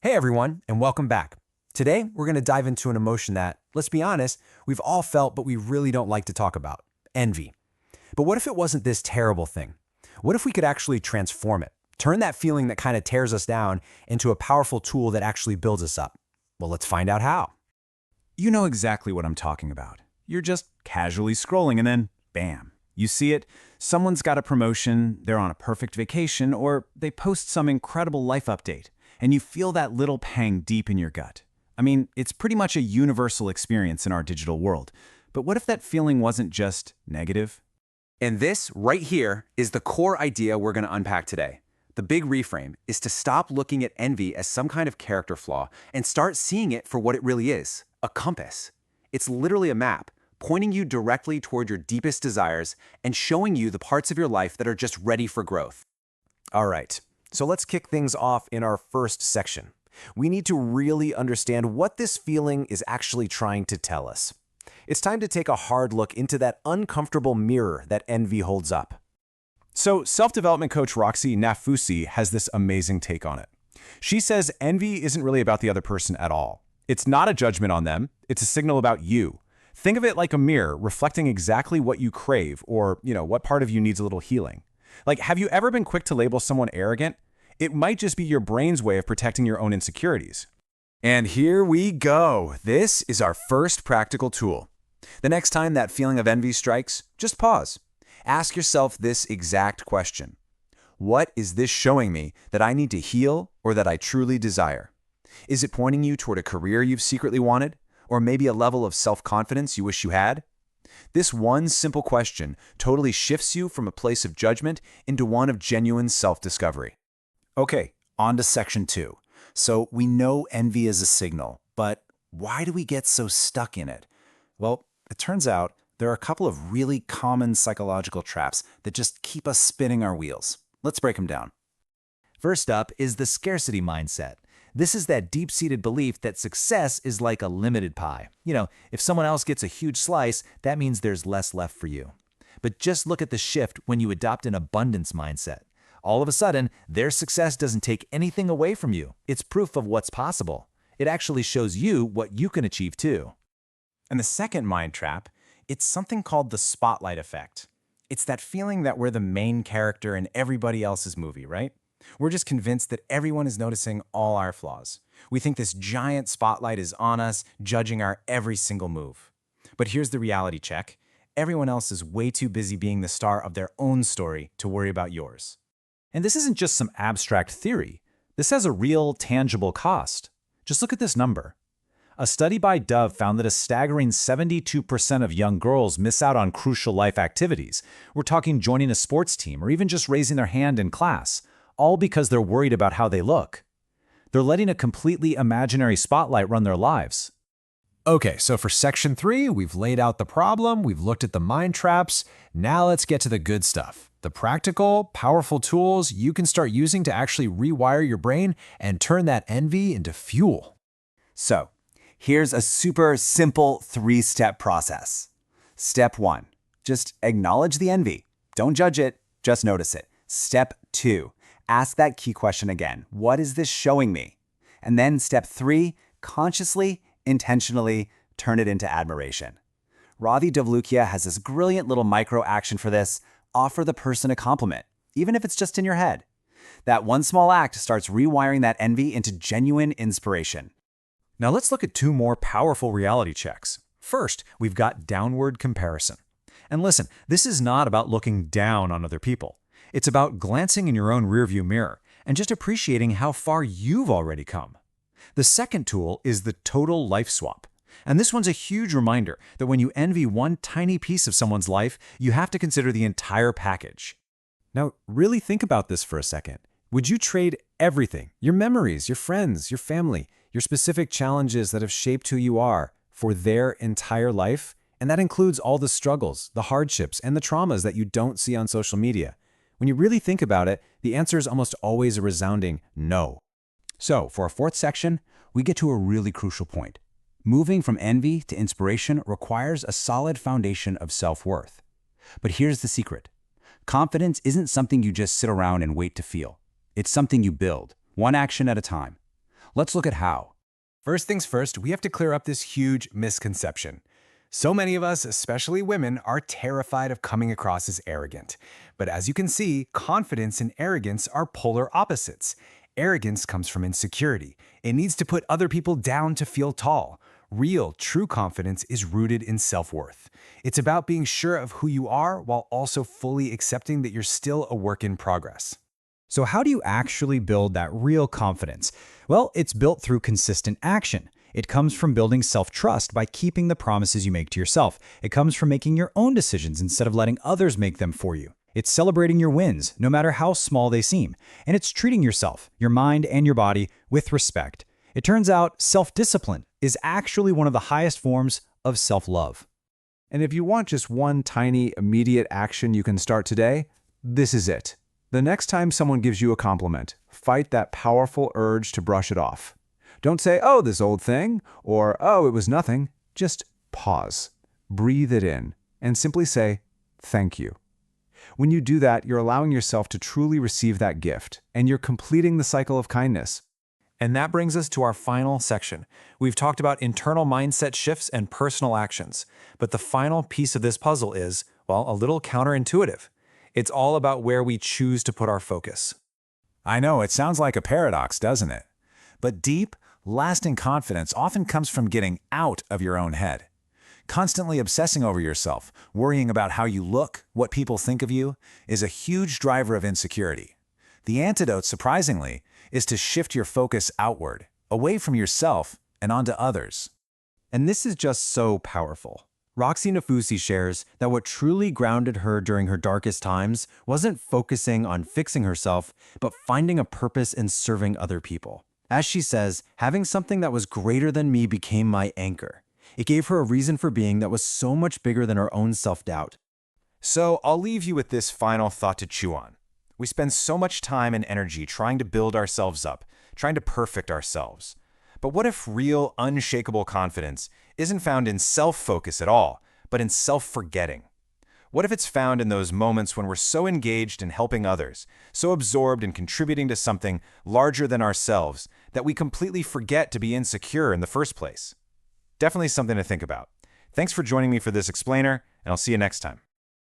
Hey everyone, and welcome back. Today, we're going to dive into an emotion that, let's be honest, we've all felt but we really don't like to talk about: envy. But what if it wasn't this terrible thing? What if we could actually transform it? Turn that feeling that kind of tears us down into a powerful tool that actually builds us up? Well, let's find out how. You know exactly what I'm talking about. You're just casually scrolling and then, bam, you see it. Someone's got a promotion, they're on a perfect vacation, or they post some incredible life update, and you feel that little pang deep in your gut. I mean, it's pretty much a universal experience in our digital world. But what if that feeling wasn't just negative? And this, right here, is the core idea we're going to unpack today. The big reframe is to stop looking at envy as some kind of character flaw and start seeing it for what it really is: a compass. It's literally a map, pointing you directly toward your deepest desires and showing you the parts of your life that are just ready for growth. All right, so let's kick things off in our first section. We need to really understand what this feeling is actually trying to tell us. It's time to take a hard look into that uncomfortable mirror that envy holds up. So, self-development coach Roxy Nafusi has this amazing take on it. She says envy isn't really about the other person at all. It's not a judgment on them, it's a signal about you. Think of it like a mirror reflecting exactly what you crave or, what part of you needs a little healing. Like, have you ever been quick to label someone arrogant? It might just be your brain's way of protecting your own insecurities. And here we go. This is our first practical tool. The next time that feeling of envy strikes, just pause. Ask yourself this exact question: what is this showing me that I need to heal or that I truly desire? Is it pointing you toward a career you've secretly wanted? Or maybe a level of self-confidence you wish you had? This one simple question totally shifts you from a place of judgment into one of genuine self-discovery. Okay, on to section 2. So we know envy is a signal, but why do we get so stuck in it? Well, it turns out there are a couple of really common psychological traps that just keep us spinning our wheels. Let's break them down. First up is the scarcity mindset. This is that deep-seated belief that success is like a limited pie. If someone else gets a huge slice, that means there's less left for you. But just look at the shift when you adopt an abundance mindset. All of a sudden, their success doesn't take anything away from you. It's proof of what's possible. It actually shows you what you can achieve too. And the second mind trap, it's something called the spotlight effect. It's that feeling that we're the main character in everybody else's movie, right? We're just convinced that everyone is noticing all our flaws. We think this giant spotlight is on us, judging our every single move. But here's the reality check. Everyone else is way too busy being the star of their own story to worry about yours. And this isn't just some abstract theory. This has a real, tangible cost. Just look at this number. A study by Dove found that a staggering 72% of young girls miss out on crucial life activities. We're talking joining a sports team or even just raising their hand in class, all because they're worried about how they look. They're letting a completely imaginary spotlight run their lives. Okay, so for section 3, we've laid out the problem, we've looked at the mind traps. Now let's get to the good stuff. The practical, powerful tools you can start using to actually rewire your brain and turn that envy into fuel. So, here's a super simple 3-step process. Step 1, just acknowledge the envy. Don't judge it, just notice it. Step 2, ask that key question again. What is this showing me? And then step 3, consciously, intentionally turn it into admiration. Ravi Devlukia has this brilliant little micro action for this: offer the person a compliment, even if it's just in your head. That one small act starts rewiring that envy into genuine inspiration. Now let's look at 2 more powerful reality checks. First, we've got downward comparison. And listen, this is not about looking down on other people. It's about glancing in your own rearview mirror and just appreciating how far you've already come. The second tool is the total life swap. And this one's a huge reminder that when you envy one tiny piece of someone's life, you have to consider the entire package. Now, really think about this for a second. Would you trade everything, your memories, your friends, your family, your specific challenges that have shaped who you are, for their entire life? And that includes all the struggles, the hardships, and the traumas that you don't see on social media. When you really think about it, the answer is almost always a resounding no. So, for our 4th section, we get to a really crucial point. Moving from envy to inspiration requires a solid foundation of self-worth. But here's the secret. Confidence isn't something you just sit around and wait to feel. It's something you build, one action at a time. Let's look at how. First things first, we have to clear up this huge misconception. So many of us, especially women, are terrified of coming across as arrogant. But as you can see, confidence and arrogance are polar opposites. Arrogance comes from insecurity. It needs to put other people down to feel tall. Real, true confidence is rooted in self-worth. It's about being sure of who you are while also fully accepting that you're still a work in progress. So how do you actually build that real confidence? Well, it's built through consistent action. It comes from building self-trust by keeping the promises you make to yourself. It comes from making your own decisions instead of letting others make them for you. It's celebrating your wins, no matter how small they seem. And it's treating yourself, your mind, and your body with respect. It turns out self-discipline is actually one of the highest forms of self-love. And if you want just one tiny, immediate action you can start today, this is it. The next time someone gives you a compliment, fight that powerful urge to brush it off. Don't say, "Oh, this old thing," or "Oh, it was nothing." Just pause, breathe it in, and simply say, "Thank you." When you do that, you're allowing yourself to truly receive that gift, and you're completing the cycle of kindness. And that brings us to our final section. We've talked about internal mindset shifts and personal actions, but the final piece of this puzzle is, well, a little counterintuitive. It's all about where we choose to put our focus. I know, it sounds like a paradox, doesn't it? But deep, lasting confidence often comes from getting out of your own head. Constantly obsessing over yourself, worrying about how you look, what people think of you, is a huge driver of insecurity. The antidote, surprisingly, is to shift your focus outward, away from yourself and onto others. And this is just so powerful. Roxy Nafusi shares that what truly grounded her during her darkest times wasn't focusing on fixing herself, but finding a purpose in serving other people. As she says, having something that was greater than me became my anchor. It gave her a reason for being that was so much bigger than her own self-doubt. So I'll leave you with this final thought to chew on. We spend so much time and energy trying to build ourselves up, trying to perfect ourselves. But what if real, unshakable confidence isn't found in self-focus at all, but in self-forgetting? What if it's found in those moments when we're so engaged in helping others, so absorbed in contributing to something larger than ourselves, that we completely forget to be insecure in the first place? Definitely something to think about. Thanks for joining me for this explainer, and I'll see you next time.